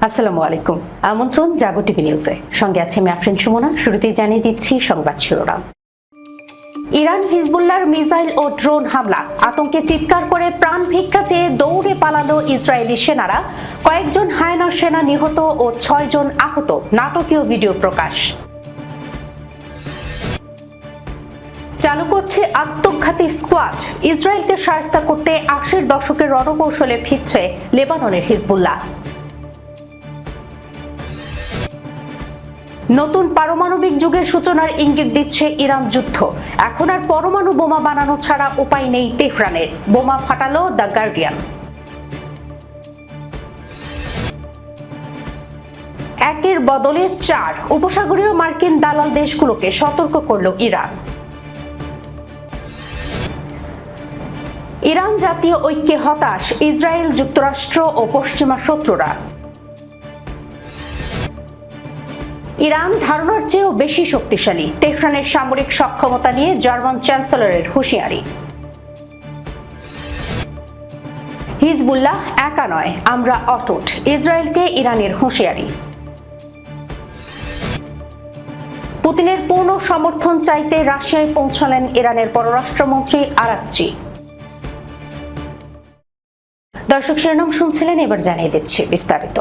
আসসালামু আলাইকুম। আমন্ত্রণ জাগো টিভি নিউজে, সঙ্গে আছে আমি আফরিন সুমনা। শুরুতেই জানিয়ে দিচ্ছি সংবাদ শিরোনাম। ইরান হিজবুল্লাহর মিসাইল ও ড্রোন হামলা, আতঙ্কে চিৎকার করে প্রাণ ভিক্ষা চেয়ে দৌড়ে পালালো ইসরায়েলি সেনারা। কয়েকজন হায়নার সেনা নিহত ও ৬ জন আহত, নাটকীয় ভিডিও প্রকাশ। চালু করছে আত্মঘাতী স্কোয়াড, ইসরায়েলকে শায়েস্তা করতে ৮০ দশকের রণকৌশলে ফিরছে লেবাননের হিজবুল্লাহ। নতুন পারমাণবিক যুগের সূচনার ইঙ্গিত দিচ্ছে ইরান যুদ্ধ। এখন আর পরমাণু বোমা বানানো ছাড়া উপায় নেই তেহরানের, বোমা ফাটালো দ্য গার্ডিয়ান। একের বদলে ৪, উপসাগরীয় মার্কিন দালাল দেশগুলোকে সতর্ক করল ইরান। ইরান জাতীয় ঐক্যে হতাশ ইসরায়েল, যুক্তরাষ্ট্র ও পশ্চিমা শত্রুরা। ইরান ধারণার চেয়েও বেশি শক্তিশালী, তেহরানের সামরিক সক্ষমতা নিয়ে জার্মান চ্যান্সেলরের হুঁশিয়ারি। হিজবুল্লাহ একা নয়, আমরা অটুট, ইসরায়েলকে ইরানের হুঁশিয়ারি। পুতিনের পূর্ণ সমর্থন চাইতে রাশিয়ায় পৌঁছালেন ইরানের পররাষ্ট্রমন্ত্রী আরাকচি। দর্শক শিরোনাম শুনছিলেন, এবার জানিয়ে দিচ্ছি বিস্তারিত।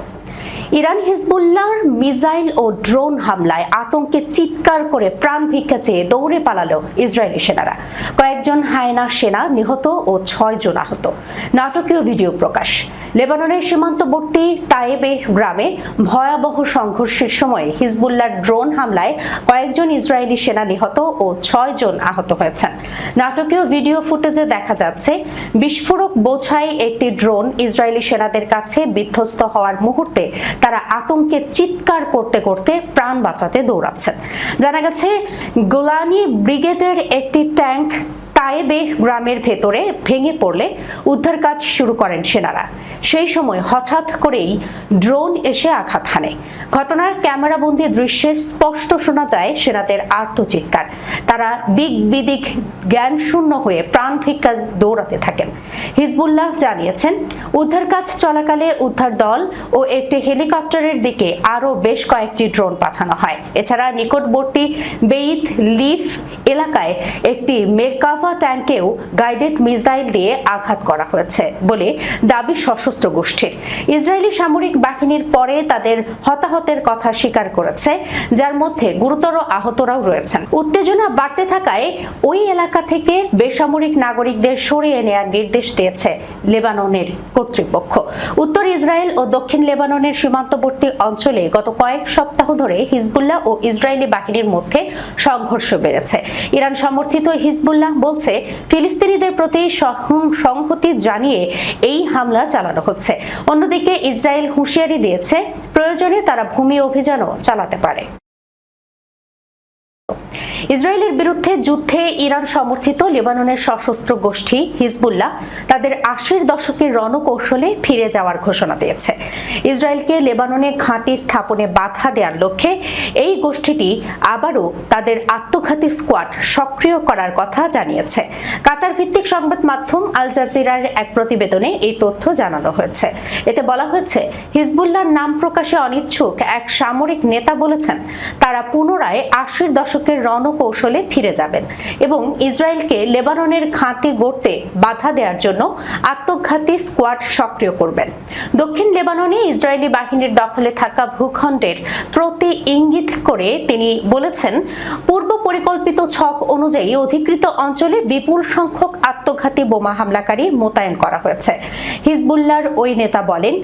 ইরান হিজবুল্লাহর মিসাইল ও ড্রোন হামলায় আতঙ্কে চিৎকার করে প্রাণ ভিক্ষা চেয়ে দৌড়ে পালালো ইসরায়েলি সেনারা। কয়েকজন হায়না সেনা নিহত ও ৬ জন আহত, নাটকীয় ভিডিও প্রকাশ। লেবাননের সীমান্তবর্তী তায়েবে গ্রামে ভয়াবহ সংঘর্ষের সময় হিজবুল্লাহর ড্রোন হামলায় কয়েকজন ইসরায়েলি সেনা নিহত ও ৬ জন আহত হয়েছেন। নাটকীয় ভিডিও ফুটেজে দেখা যাচ্ছে বিস্ফোরক বোঝাই একটি ড্রোন ইসরায়েলি সেনাদের কাছে বিধ্বস্ত হওয়ার মুহূর্তে তারা আতঙ্কে চিৎকার করতে করতে প্রাণ বাঁচাতে দৌড়াচ্ছেন। জানা গেছে গোলানি ব্রিগেডের একটি ট্যাঙ্ক তায়েবে গ্রামের ভেতরে ভেঙে পড়লে উদ্ধার কাজ শুরু করেন সেনারা। সেই সময় হঠাৎ করেই ড্রোন এসে আঘাত হানে। ঘটনার ক্যামেরাবন্দি দৃশ্যে স্পষ্ট শোনা যায় সেনাদের আর্তচিৎকার। তারা দিক বিদিক জ্ঞান শূন্য হয়ে প্রাণ ভিক্ষা দৌড়াতে থাকেন। হিজবুল্লাহ জানিয়েছেন, উদ্ধার কাজ চলাকালে উদ্ধার দল ও একটি হেলিকপ্টারের দিকে আরও বেশ কয়েকটি ড্রোন পাঠানো হয়। এছাড়া নিকটবর্তী বেইত লিফ এলাকায় একটি মেরকাভা ট্যাঙ্কেও গাইডেড মিসাইল দিয়ে আঘাত করা হয়েছে বলে দাবি সশস্ত্র গোষ্ঠীর। ইসরায়েলি সামরিক বাহিনীর পরে তাদের হতাহতের কথা স্বীকার করেছে, যার মধ্যে গুরুতর আহতরাও রয়েছেন। উত্তেজনা বাড়তে থাকায় ওই এলাকা থেকে বেসামরিক নাগরিকদের সরিয়ে নেওয়ার নির্দেশ দিয়েছে লেবাননের কর্তৃপক্ষ। উত্তর ইসরায়েল ও দক্ষিণ লেবাননের সীমান্তবর্তী অঞ্চলে গত কয়েক সপ্তাহ ধরে হিজবুল্লাহ ও ইসরায়েলি বাহিনীর মধ্যে সংঘর্ষ বেড়েছে। ইরান সমর্থিত হিজবুল্লাহ বলছে, ফিলিস্তিনিদের প্রতি সংহতি জানিয়ে এই হামলা চালানো হচ্ছে। অন্যদিকে ইসরায়েল হুঁশিয়ারি দিয়েছে, প্রয়োজনে তারা ভূমি অভিযানও চালাতে পারে। ইসরায়েলের বিরুদ্ধে যুদ্ধে ইরান সমর্থিত লেবাননের সশস্ত্র গোষ্ঠী হিজবুল্লাহ তাদের ৮০ দশকের রণকৌশলে ফিরে যাওয়ার ঘোষণা দিয়েছে। ইসরায়েলকে লেবাননে ঘাঁটি স্থাপনে বাধা দেওয়ার লক্ষ্যে এই গোষ্ঠীটি আবারও তাদের আত্মঘাতী স্কোয়াড সক্রিয় করার কথা জানিয়েছে। কাতার ভিত্তিক সংবাদ মাধ্যম আল জাজিরার এক প্রতিবেদনে এই তথ্য জানানো হয়েছে। এতে বলা হয়েছে, হিজবুল্লাহর নাম প্রকাশে অনিচ্ছুক এক সামরিক নেতা বলেছেন, তারা পুনরায় ৮০ দশকের রণকৌশলে ফিরে যাবেন এবং ইসরায়েলকে লেবাননের ঘাঁটি গড়তে বাধা দেওয়ার জন্য আত্মঘাতী স্কোয়াড সক্রিয় করবেন। দক্ষিণ লেবাননে ইসরায়েলি বাহিনীর দখলে থাকা ভূখণ্ডের প্রতি ইঙ্গিত করে তিনি বলেছেন, পূর্ব পরিকল্পিত ছক অনুযায়ী অধিকৃত অঞ্চলে বিপুল সংখ্যক আত্মঘাতী বোমা হামলাকারী মোতায়েন করা হয়েছে। হিজবুল্লাহর ওই নেতা বলেন,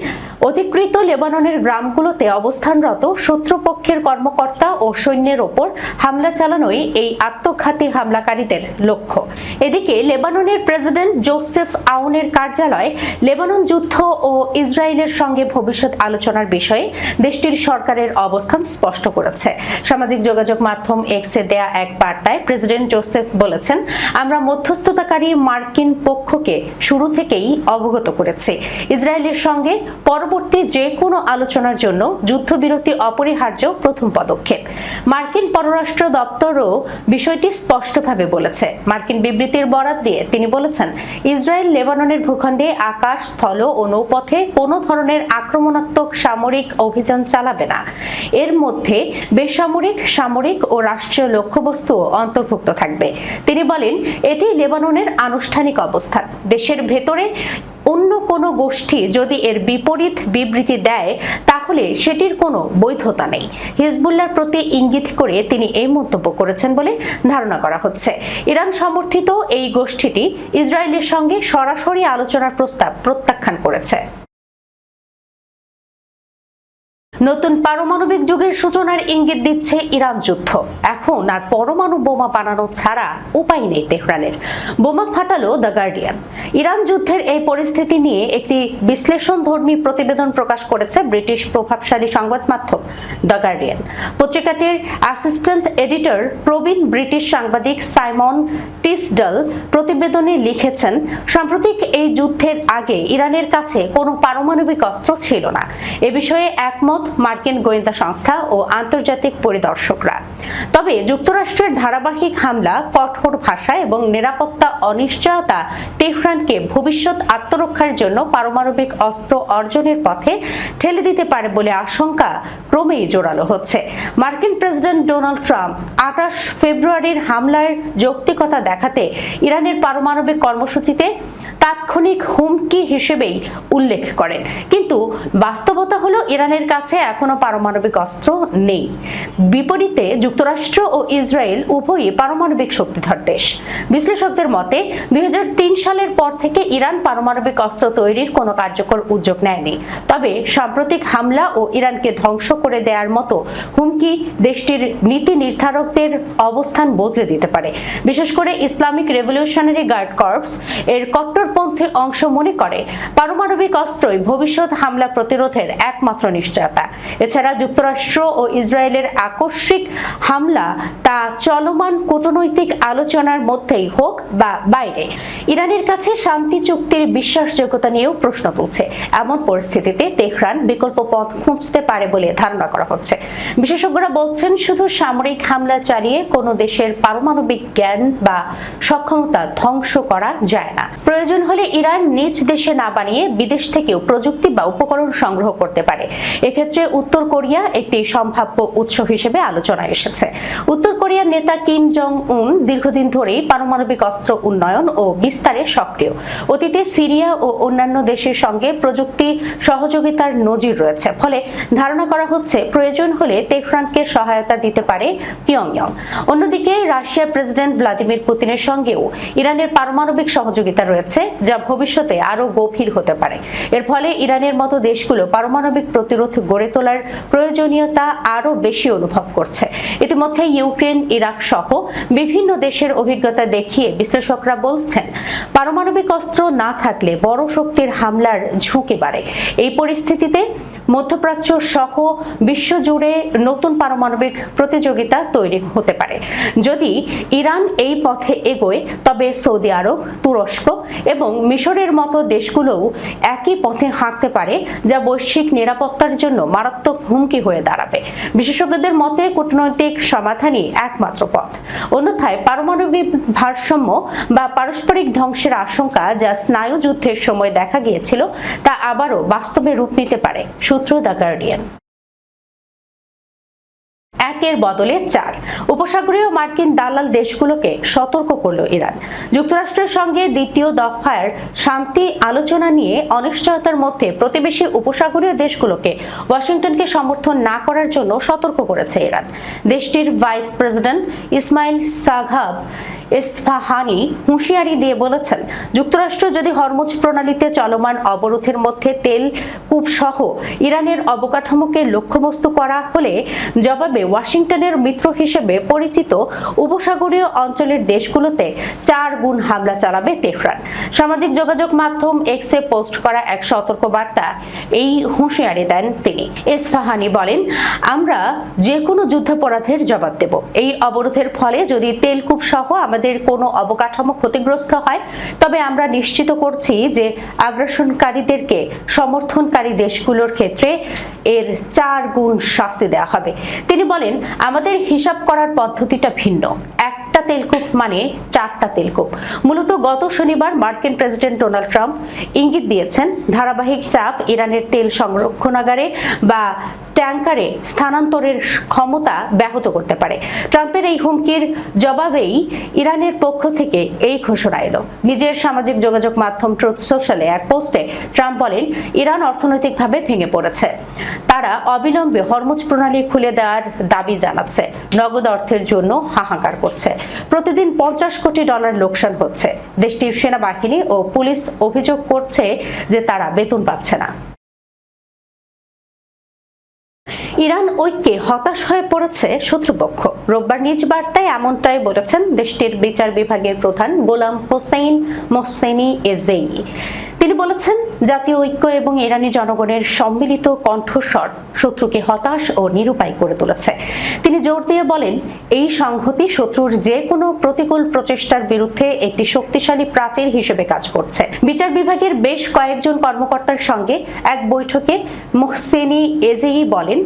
অধিকৃত লেবাননের গ্রামগুলোতে অবস্থানরত শত্রুপক্ষের কর্মকর্তা ও সৈন্যের ওপর হামলা চালানোই এই আত্মঘাতী হামলাকারীদের লক্ষ্য। এদিকে লেবাননের প্রেসিডেন্ট জোসেফ আউনের কার্যালয় লেবানন যুদ্ধ ও ইসরায়েলের সঙ্গে ভবিষ্যৎ আলোচনার বিষয়ে দেশটির সরকারের অবস্থান স্পষ্ট করেছে। সামাজিক যোগাযোগ মাধ্যম এক্সে দেয়া এক বার্তায় প্রেসিডেন্ট জোসেফ বলেছেন, আমরা মধ্যস্থতাকারী মার্কিন পক্ষকে শুরু থেকেই অবগত করেছি, ইসরায়েলের সঙ্গে পরবর্তী যে কোনো আলোচনার জন্য যুদ্ধবিরতি অপরিহার্য প্রথম পদক্ষেপ। মার্কিন পররাষ্ট্র দপ্তরও বিষয়টি স্পষ্টভাবে বলেছে। মার্কিন বিবৃতির বরাত দিয়ে তিনি বলেছেন, ইসরায়েল লেবাননের ভূখণ্ডে আকাশ, স্থল ও নৌপথে কোনো ধরনের আক্রমণাত্মক সামরিক অভিযান চালাবে না। এর মধ্যে বেসামরিক, সামরিক ও রাষ্ট্রীয় লক্ষ্যবস্তু অন্তর্ভুক্ত থাকবে। তিনি বলেন, এটি লেবাননের আনুষ্ঠানিক অবস্থান। দেশের ভেতরে অন্য কোনো গোষ্ঠী যদি এর বিপরীত বিবৃতি দেয় তাহলে সেটির কোনো বৈধতা নেই। হিজবুল্লাহর প্রতি ইঙ্গিত করে তিনি এই মন্তব্য করেছেন বলে ধারণা করা হচ্ছে। ইরান সমর্থিত এই গোষ্ঠীটি ইসরায়েলের সঙ্গে সরাসরি আলোচনার প্রস্তাব প্রত্যাখ্যান করেছে। নতুন পারমাণবিক যুগের সূচনার ইঙ্গিত দিচ্ছে ইরান যুদ্ধ। এখন আর পরমাণু বোমা বানানো ছাড়া উপায় নেই তেহরানের। বোমা ফাটালো দ্য গার্ডিয়ান। ইরান যুদ্ধের এই পরিস্থিতি নিয়ে একটি বিশ্লেষণধর্মী প্রতিবেদন প্রকাশ করেছে ব্রিটিশ প্রভাবশালী সংবাদ মাধ্যম দ্য গার্ডিয়ান। পত্রিকাটির অ্যাসিস্ট্যান্ট এডিটর প্রবীণ ব্রিটিশ সাংবাদিক সাইমন টিসডাল প্রতিবেদনে লিখেছেন, সাম্প্রতিক এই যুদ্ধের আগে ইরানের কাছে কোনো পারমাণবিক অস্ত্র ছিল না। এ বিষয়ে একমত মার্কিন গোয়েন্দা সংস্থা ও আন্তর্জাতিক পরিদর্শকরা। তবে যুক্তরাষ্ট্রের ধারাবাহিক হামলা, কঠোর ভাষা এবং নিরাপত্তা অনিশ্চয়তা তেহরানকে ভবিষ্যৎ আত্মরক্ষার জন্য পারমাণবিক অস্ত্র অর্জনের পথে ঠেলে দিতে পারে বলে আশঙ্কা ক্রমেই জোরালো হচ্ছে। মার্কিন প্রেসিডেন্ট ডোনাল্ড ট্রাম্প 28 ফেব্রুয়ারির হামলার যৌক্তিকতা দেখাতে ইরানের পারমাণবিক কর্মসূচিতে তাৎক্ষণিক হুমকি হিসেবেই উল্লেখ করেন, কিন্তু বাস্তবতা হলো ইরানের কাছে এখনো পারমাণবিক অস্ত্র নেই। বিপরীতে যুক্তরাষ্ট্র ও ইসরায়েল উভয়ই পারমাণবিক শক্তিধর দেশ। বিশ্লেষকদের মতে 2003 সালের পর থেকে ইরান পারমাণবিক অস্ত্র তৈরির কোনো কার্যকর উদ্যোগ নেয়নি। তবে সাম্প্রতিক হামলা ও ইরানকে ধ্বংস করে দেওয়ার মতো হুমকি দেশটির নীতি নির্ধারকদের অবস্থান বদলে দিতে পারে। বিশেষ করে ইসলামিক রেভলিউশনারি গার্ড কর্পস এর কট্টরপন্থী অংশ মনে করে পারমাণবিক অস্ত্রই ভবিষ্যৎ হামলা প্রতিরোধের একমাত্র নিশ্চয়তা। এছাড়া যুক্তরাষ্ট্র ও ইসরায়েলের আকস্মিক হামলা তা চলমান কূটনৈতিক আলোচনার মধ্যেই হোক বা বাইরে ইরানের কাছে শান্তি চুক্তির বিশ্বাসযোগ্যতা নিয়েও প্রশ্ন তুলছে। এমন পরিস্থিতিতে তেহরান বিকল্প পথ খুঁজতে পারে বলে ধারণা করা হচ্ছে। বিশেষজ্ঞরা বলছেন, শুধু সামরিক হামলা চালিয়ে কোনো দেশের পারমাণবিক জ্ঞান বা সক্ষমতা ধ্বংস করা যায় না। প্রয়োজন হলে ইরান নিজ দেশে না বানিয়ে বিদেশ থেকেও প্রযুক্তি বা উপকরণ সংগ্রহ করতে পারে। এক্ষেত্রে উত্তর কোরিয়া একটি সম্ভাব্য উৎস হিসেবে আলোচনায় এসেছে। উত্তর কোরিয়ার নেতা কিম জং উন দীর্ঘদিন ধরেই পারমাণবিক অস্ত্র উন্নয়ন ও বিস্তারে সক্রিয়। অতীতে সিরিয়া ও অন্যান্য দেশের সঙ্গে প্রযুক্তি সহযোগিতার নজির রয়েছে। ফলে ধারণা করা হচ্ছে প্রয়োজন হলে তেহরানকে সহায়তা দিতে পারে পিয়ংইয়ং। অন্যদিকে রাশিয়ার প্রেসিডেন্ট ভ্লাদিমির পুতিনের সঙ্গেও ইরানের পারমাণবিক সহযোগিতা রয়েছে, যা ভবিষ্যতে আরো গভীর হতে পারে। এর ফলে ইরানের মতো দেশগুলো পারমাণবিক প্রতিরোধ গড়ে তোলার প্রয়োজনীয়তা আরো বেশি অনুভব করছে। ইতিমধ্যে ইউক্রেন, ইরাক সহ বিভিন্ন দেশের অভিজ্ঞতা দেখিয়ে বিশ্লেষকরা বলছেন, পারমাণবিক অস্ত্র না থাকলে বড় শক্তির হামলার ঝুঁকি বাড়ে। এই পরিস্থিতিতে মধ্যপ্রাচ্য সহ বিশ্বজুড়ে নতুন পারমাণবিক প্রতিযোগিতা তৈরি হতে পারে। যদি ইরান এই পথে এগোয়, তবে সৌদি আরব, তুরস্ক এবং মিশরের মতো দেশগুলোও একই পথে হাঁটতে পারে, যা বৈশ্বিক নিরাপত্তার জন্য মারাত্মক হুমকি হয়ে দাঁড়াবে। বিশেষজ্ঞদের মতে কূটনৈতিক সমাধানই একমাত্র পথ। অন্যথায় পারমাণবিক ভারসাম্য বা পারস্পরিক ধ্বংসের আশঙ্কা, যা স্নায়ু যুদ্ধের সময় দেখা গিয়েছিল, তা আবারও বাস্তবে রূপ নিতে পারে। সূত্র দ্য গার্ডিয়ান। একের বদলে 4 উপসাগরীয় মার্কিন দালাল দেশগুলোকে সতর্ক করল ইরান। যুক্তরাষ্ট্রের সঙ্গে দ্বিতীয় দফার শান্তি আলোচনা নিয়ে অনিশ্চয়তার মধ্যে প্রতিবেশী উপসাগরীয় দেশগুলোকে ওয়াশিংটনকে সমর্থন না করার জন্য সতর্ক করেছে ইরান। দেশটির ভাইস প্রেসিডেন্ট ইসমাইল সাঘাব ইসফাহানি হুঁশিয়ারি দিয়ে বলেছেন, যুক্তরাষ্ট্র যদি হরমুজ প্রণালীতে চলমান অবরোধের মধ্যে তেল কূপ সহ ইরানের অবকাঠামোকে লক্ষ্যবস্তু করা হলে জবাবে ওয়াশিংটনের মিত্র হিসেবে পরিচিত উপসাগরীয় অঞ্চলের দেশগুলোতে 4 গুণ হামলা চালাবে তেহরান। সামাজিক যোগাযোগ মাধ্যম এক্সে পোস্ট করা এক সতর্ক বার্তা এই হুঁশিয়ারি দেন তিনি। ইসফাহানি বলেন, আমরা যে কোনো যুদ্ধাপরাধের জবাব দেব। এই অবরোধের ফলে যদি তেলকূপ সহ আমাদের কোনো অবকাঠামো ক্ষতিগ্রস্ত হয়, তবে আমরা নিশ্চিত করছি যে আগ্রাসনকারীদেরকে সমর্থনকারী দেশগুলোর ক্ষেত্রে এর 4 গুণ শাস্তি দেওয়া হবে। তিনি বলেন, বলেন, আমাদের হিসাব করার পদ্ধতিটা ভিন্ন। একটা তেলকূপ মানে 4টা তেলকূপ। মূলত গত শনিবার মার্কিন প্রেসিডেন্ট ডোনাল্ড ট্রাম্প ইঙ্গিত দিয়েছেন ধারাবাহিক চাপ ইরানের তেল সংরক্ষণাগারে বা ট্যাঙ্কারে স্থানান্তরের ক্ষমতা ব্যাহত করতে পারে। ট্রাম্পের এই হুমকির জবাবেই ইরানের পক্ষ থেকে এই ঘোষণা এলো। নিজের সামাজিক যোগাযোগ মাধ্যম ট্রুথ সোশ্যালে এক পোস্টে ট্রাম্প বলেন, ইরান অর্থনৈতিকভাবে ভেঙে পড়েছে। তারা অবিলম্বে হরমুজ প্রণালী খুলে দেওয়ার দাবি জানাচ্ছে, নগদ অর্থের জন্য হাহাকার করছে। প্রতিদিন $50 কোটি লোকসান হচ্ছে। দেশটির সেনাবাহিনী ও পুলিশ অভিযোগ করছে যে তারা বেতন পাচ্ছে না। ইরান ঐক্যে হতাশ হয়ে পড়েছে শত্রুপক্ষ। রোববার নিজ বার্তায় এমনটাই বলেছেন দেশটির বিচার বিভাগের প্রধান গোলাম হোসেইন মোহসেনি এজেই। তিনি বলেছেন, জাতীয় ঐক্য এবং ইরানি জনগণের সম্মিলিত কণ্ঠস্বর শত্রুকে হতাশ ও নিরুপায় করে তুলেছে। তিনি জোর দিয়ে বলেন, এই সংহতি শত্রুর যে কোনো প্রতিকূল প্রচেষ্টার বিরুদ্ধে একটি শক্তিশালী প্রাচীর হিসেবে কাজ করছে। বিচার বিভাগের বেশ কয়েকজন কর্মকর্তার সঙ্গে এক বৈঠকে মোহসেনি এজেই বলেন,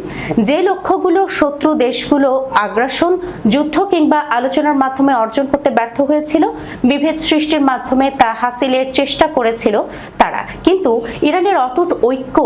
যে লক্ষ্যগুলো শত্রু দেশগুলো আগ্রাসন, যুদ্ধ কিংবা আলোচনার মাধ্যমে অর্জন করতে ব্যর্থ হয়েছিল, বিভেদ সৃষ্টির মাধ্যমে তা হাসিলের চেষ্টা করেছিল তারা, কিন্তু ইরানের অটুট ঐক্য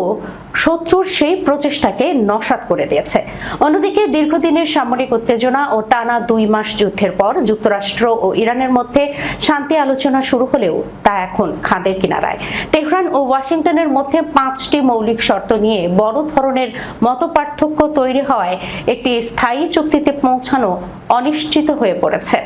শত্রুর সেই প্রচেষ্টাকে নস্যাৎ করে দিয়েছে। অন্যদিকে দীর্ঘদিনের সামরিক উত্তেজনা ও টানা 2 মাস যুদ্ধের পর যুক্তরাষ্ট্র ও ইরানের মধ্যে শান্তি আলোচনা শুরু হলেও তা এখন খাদের কিনারায়। তেহরান ও ওয়াশিংটনের মধ্যে 5টি মৌলিক শর্ত নিয়ে বড় ধরনের মতপার্থক্য তৈরি হওয়ায় একটি স্থায়ী চুক্তিতে পৌঁছানো অনিশ্চিত হয়ে পড়েছে।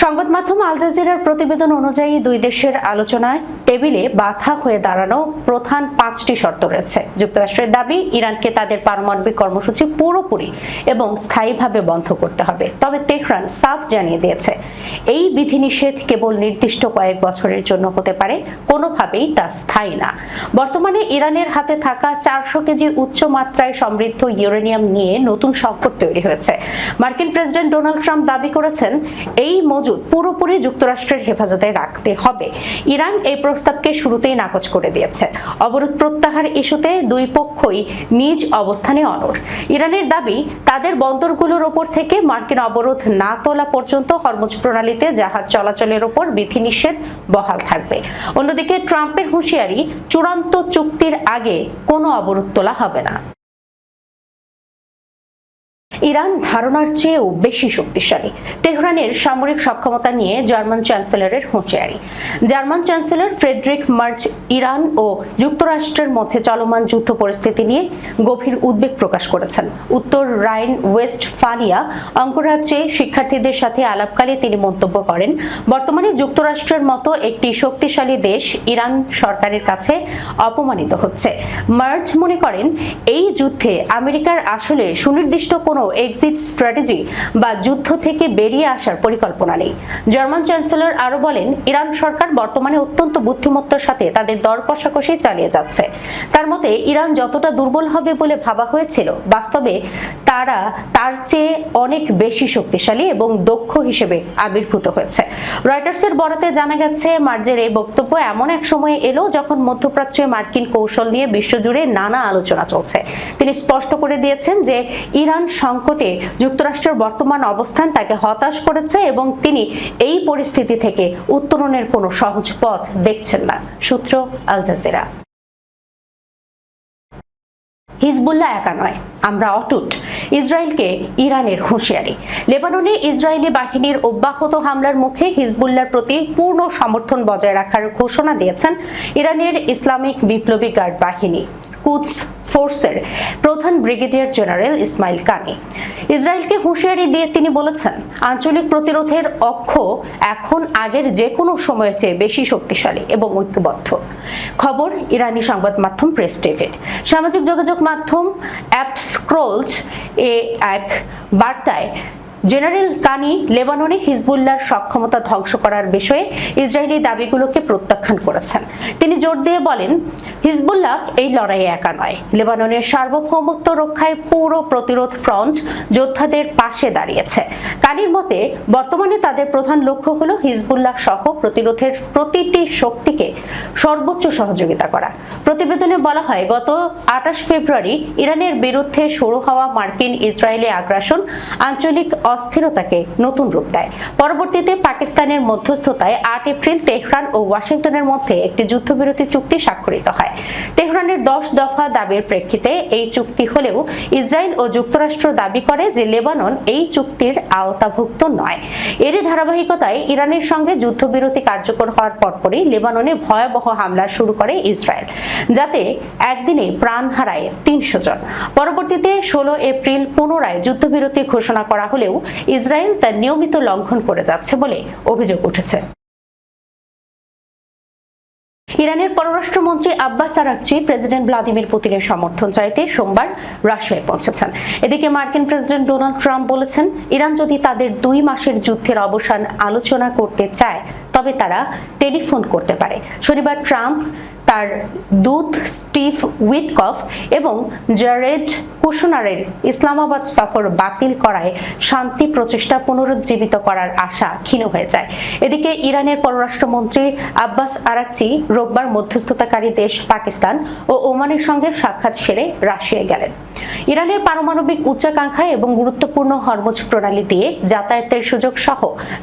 সংবাদ মাধ্যম আল জাজিরার প্রতিবেদন অনুযায়ী দুই দেশের আলোচনায় টেবিলে বাধা হয়ে দাঁড়ানো প্রধান 5টি শর্ত রয়েছে। যুক্তরাষ্ট্রের দাবি, ইরানকে তাদের পারমাণবিক কর্মসূচি পুরোপুরি এবং স্থায়ীভাবে বন্ধ করতে হবে। তবে তেহরান সাফ জানিয়ে দিয়েছে, এই বিধিনিষেধ কেবল নির্দিষ্ট কয়েক বছরের জন্য হতে পারে, কোনোভাবেই তা স্থায়ী না। বর্তমানে ইরানের হাতে থাকা 400 কেজি উচ্চ মাত্রায় সমৃদ্ধ ইউরেনিয়াম নিয়ে নতুন সংকট তৈরি হয়েছে। মার্কিন প্রেসিডেন্ট ডোনাল্ড ট্রাম্প দাবি করেছেন, এই মজুদ পুরোপুরি যুক্তরাষ্ট্রের হেফাজতে রাখতে হবে। ইরান এই প্রস্তাবকে শুরুতেই নাকচ করে দিয়েছে। অবরোধ প্রত্যাহার ইস্যুতে দুই পক্ষই নিজ অবস্থানে অনড়। ইরানের দাবি, তাদের বন্দরগুলোর ওপর থেকে মার্কিন অবরোধ না তোলা পর্যন্ত হরমুজ প্রণালীতে জাহাজ চলাচলের ওপর বিধিনিষেধ বহাল থাকবে। অন্যদিকে ট্রাম্পের হুঁশিয়ারি, চূড়ান্ত চুক্তির আগে কোনো অবরোধ তোলা হবে না। ইরান ধারণার চেয়েও বেশি শক্তিশালী। তেহরানের সামরিক সক্ষমতা নিয়ে জার্মান চ্যান্সেলরের হুঁশিয়ারি। German chancellor Friedrich Merz Iran ও যুক্তরাষ্ট্রের মধ্যে চলমান যুদ্ধ পরিস্থিতি নিয়ে গভীর উদ্বেগ প্রকাশ করেছেন। উত্তর রাইন ওয়েস্টফালিয়া অঙ্গরাজ্যে শিক্ষার্থীদের সাথে আলাপকালে তিনি মন্তব্য করেন, বর্তমানে যুক্তরাষ্ট্রের মতো একটি শক্তিশালী দেশ ইরান সরকারের কাছে অপমানিত হচ্ছে। মার্চ মনে করেন, এই যুদ্ধে আমেরিকার আসলে সুনির্দিষ্ট কোনো এক্সিট স্ট্র্যাটেজি বা যুদ্ধ থেকে বেরিয়ে আসার পরিকল্পনা নেই। জার্মান চ্যান্সেলর আরো বলেন, ইরান সরকার বর্তমানে অত্যন্ত বুদ্ধিমত্তার সাথে তাদের দর কষাকষি চালিয়ে যাচ্ছে। তার মতে, ইরান যতটা দুর্বল হবে বলে ভাবা হয়েছিল, বাস্তবে তারা তার চেয়ে অনেক বেশি শক্তিশালী এবং দক্ষ হিসেবে আবির্ভূত হয়েছে। রয়টার্সের বরাতে জানা গেছে, মার্জের এই বক্তব্য এমন এক সময়ে এলো যখন মধ্যপ্রাচ্যে মার্কিন কৌশল নিয়ে বিশ্বজুড়ে নানা আলোচনা চলছে। তিনি স্পষ্ট করে দিয়েছেন যে ইরান সংকটে যুক্তরাষ্ট্রের বর্তমান অবস্থান তাকে হতাশ করেছে এবং তিনি এই পরিস্থিতি থেকে উত্তরণের কোনো সহজ পথ দেখছেন না। সূত্র আল জাজিরা। হিজবুল্লাহ একা নয়, আমরা অটুট, ইসরায়েলকে ইরানের হুঁশিয়ারি। লেবাননে ইসরায়েলি বাহিনীর অব্যাহত হামলার মুখে হিজবুল্লাহর প্রতি পূর্ণ সমর্থন বজায় রাখার ঘোষণা দিয়েছেন ইরানের ইসলামিক বিপ্লবী গার্ড বাহিনী কুদস ফোর্সের প্রধান ব্রিগেডিয়ার জেনারেল ইসমাইল কানি। ইসরায়েলকে হুঁশিয়ারি দিয়ে তিনি বলেছেন, আঞ্চলিক প্রতিরোধের অক্ষ এখন আগের যে কোনো সময়ের চেয়ে বেশি শক্তিশালী এবং ঐক্যবদ্ধ। খবর ইরানি সংবাদ মাধ্যম প্রেস টিভি। সামাজিক যোগাযোগ মাধ্যম অ্যাপ স্ক্রোলস এ এক বার্তায় জেনারেল কানি লেবাননে হিজবুল্লাহর সক্ষমতা ধ্বংস করার বিষয়ে ইসরায়েলি দাবিগুলোকে প্রত্যাখ্যান করেছেন। তিনি জোর দিয়ে বলেন, হিজবুল্লাহ এই লড়াইয়ে একা নয়। লেবাননের সার্বভৌমত্ব রক্ষায় পুরো প্রতিরোধ ফ্রন্ট যোদ্ধাদের পাশে দাঁড়িয়েছে। কানির মতে বর্তমানে তাদের প্রধান লক্ষ্য হলো হিজবুল্লাহ সহ প্রতিরোধের প্রতিটি শক্তিকে সর্বোচ্চ সহযোগিতা করা। প্রতিবেদনে বলা হয়, গত 28 ফেব্রুয়ারি ইরানের বিরুদ্ধে শুরু হওয়া মার্কিন ইসরায়েলি আগ্রাসন আঞ্চলিক অস্থিরতাকে নতুন রূপ দেয়। পরবর্তীতে পাকিস্তানের মধ্যস্থতায় 8 এপ্রিল তেহরান ও ওয়াশিংটনের মধ্যে একটি যুদ্ধবিরতি চুক্তি স্বাক্ষরিত হয়। তেহরানের 10 দফা দাবির প্রেক্ষিতে এই চুক্তি হলেও ইসরায়েল ও যুক্তরাষ্ট্র দাবি করে যে লেবানন এই চুক্তির আওতাভুক্ত নয়। এরই ধারাবাহিকতায় ইরানের সঙ্গে যুদ্ধবিরতি কার্যকর হওয়ার পরপরই লেবাননে ভয়াবহ হামলা শুরু করে ইসরায়েল, যাতে একদিনে প্রাণ হারায় 300 জন। পরবর্তীতে 16 এপ্রিল পুনরায় যুদ্ধবিরতি ঘোষণা করা হলেও ইসরায়েল তার নিয়মিত লঙ্ঘন করে যাচ্ছে বলে অভিযোগ উঠেছে। ইরানের পররাষ্ট্রমন্ত্রী আব্বাস আরাকচি প্রেসিডেন্ট ভ্লাদিমির পুতিনের সমর্থন চাইতে সোমবার রাশিয়ায় পৌঁছেছেন। এদিকে মার্কিন প্রেসিডেন্ট ডোনাল্ড ট্রাম্প বলেছেন, ইরান যদি তাদের 2 মাসের যুদ্ধের অবসান আলোচনা করতে চায় তবে তারা টেলিফোন করতে পারে। শনিবার ট্রাম্প তার দূত স্টিভ উইটকফ এবং জারেড কুশনারের ইসলামাবাদ সফর বাতিল করায় শান্তি প্রচেষ্টা পুনরুজ্জীবিত করার আশা ক্ষীণ হয়ে যায়। এদিকে ইরানের পররাষ্ট্রমন্ত্রী আব্বাস আরাকচি রোববার মধ্যস্থতাকারী দেশ পাকিস্তান ও ওমানের সঙ্গে সাক্ষাৎ সেরে রাশিয়ায় গেলেন। ইরানের পারমাণবিক উচ্চাকাঙ্ক্ষা এবং গুরুত্বপূর্ণ হরমুজ প্রণালী দিয়ে যাতায়াতের সুযোগ সহ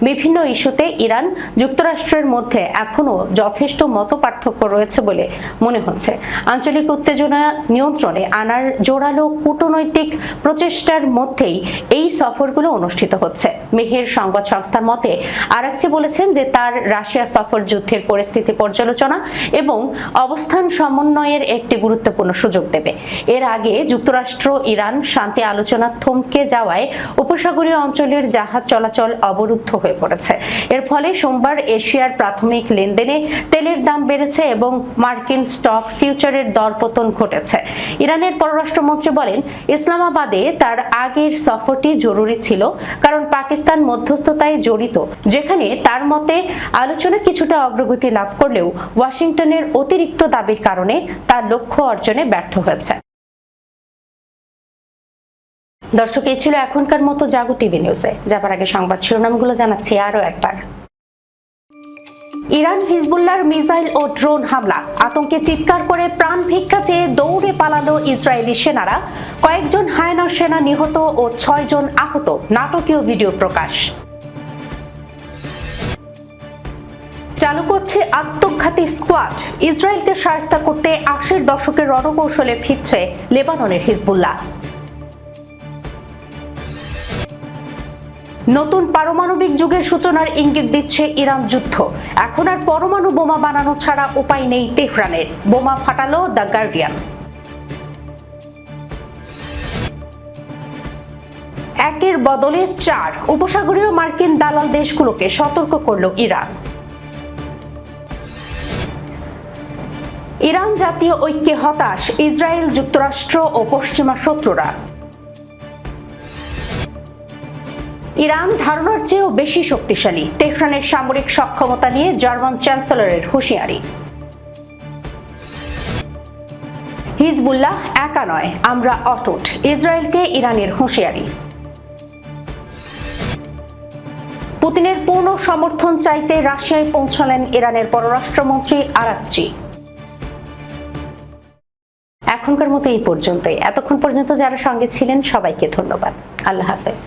বিভিন্ন ইস্যুতে ইরান যুক্তরাষ্ট্রের মধ্যে এখনো যথেষ্ট মতপার্থক্য রয়েছে বলে মনে হচ্ছে। আঞ্চলিক উত্তেজনা নিয়ন্ত্রণে আনার জোরালো কূটনৈতিক প্রচেষ্টার মধ্যেই এই সফরগুলো অনুষ্ঠিত হচ্ছে। মেহের সংবাদ সংস্থার মতে আরাকচি বলেছেন যে তার রাশিয়া সফর যুদ্ধের পরিস্থিতি পর্যালোচনা এবং অবস্থান সমন্বয়ের একটি গুরুত্বপূর্ণ সুযোগ দেবে। এর আগে যুক্তরাষ্ট্র ইরান শান্তি আলোচনা থমকে যাওয়ায় উপসাগরীয় অঞ্চলের জাহাজ চলাচল অবরুদ্ধ হয়ে পড়েছে। এর ফলে সোমবার এশিয়ার প্রাথমিক লেনদেনে তেলের দাম বেড়েছে এবং মার্কিন স্টক ফিউচারের দরপতন ঘটেছে। ইরানের পররাষ্ট্রমন্ত্রী বলেন, ইসলামাবাদে তার আগের সফরটি জরুরি ছিল কারণ পাকিস্তান মধ্যস্থতায় জড়িত, যেখানে তার মতে আলোচনা কিছুটা অগ্রগতি লাভ করলেও ওয়াশিংটনের অতিরিক্ত দাবির কারণে তার লক্ষ্য অর্জনে ব্যর্থ হয়েছে। দর্শক, এই ছিল এখনকার মতো জাগো টিভি নিউজে। যাবার আগে সংবাদ শিরোনামগুলো জানাচ্ছি আরো একবার। ইরান হিজবুল্লাহর মিসাইল ও ড্রোন হামলা, আতঙ্কে চিৎকার করে প্রাণ ভিক্ষা চেয়ে দৌড়ে পালালো ইসরায়েলি সেনারা। কয়েকজন হায়নার সেনা নিহত ও 6 জন আহত, নাটকীয় ভিডিও প্রকাশ। চালু করছে আত্মঘাতী স্কোয়াড, ইসরায়েলকে শায়েস্তা করতে 80-র দশকের রণকৌশলে ফিরছে লেবাননের হিজবুল্লাহ। নতুন পারমাণবিক যুগের সূচনার ইঙ্গিত দিচ্ছে ইরান যুদ্ধ। এখন আর পরমাণু বোমা বানানো ছাড়া উপায় নেই তেহরানের, বোমা ফাটালো দ্য গার্ডিয়ান। একের বদলে 4, উপসাগরীয় মার্কিন দালাল দেশগুলোকে সতর্ক করল ইরান। ইরান জাতীয় ঐক্যে হতাশ ইসরায়েল, যুক্তরাষ্ট্র ও পশ্চিমা শত্রুরা। ইরান ধারণার চেয়েও বেশি শক্তিশালী, তেহরানের সামরিক সক্ষমতা নিয়ে জার্মান চ্যান্সেলরের হুঁশিয়ারি। হিজবুল্লাহ একা নয়, আমরা অটুট, ইসরায়েলকে ইরানের হুঁশিয়ারি। পুতিনের পূর্ণ সমর্থন চাইতে রাশিয়ায় পৌঁছলেন ইরানের পররাষ্ট্রমন্ত্রী আরাকচি। এখনকার মতো এই পর্যন্তই। এতক্ষণ পর্যন্ত যারা সঙ্গে ছিলেন সবাইকে ধন্যবাদ। আল্লাহ হাফেজ।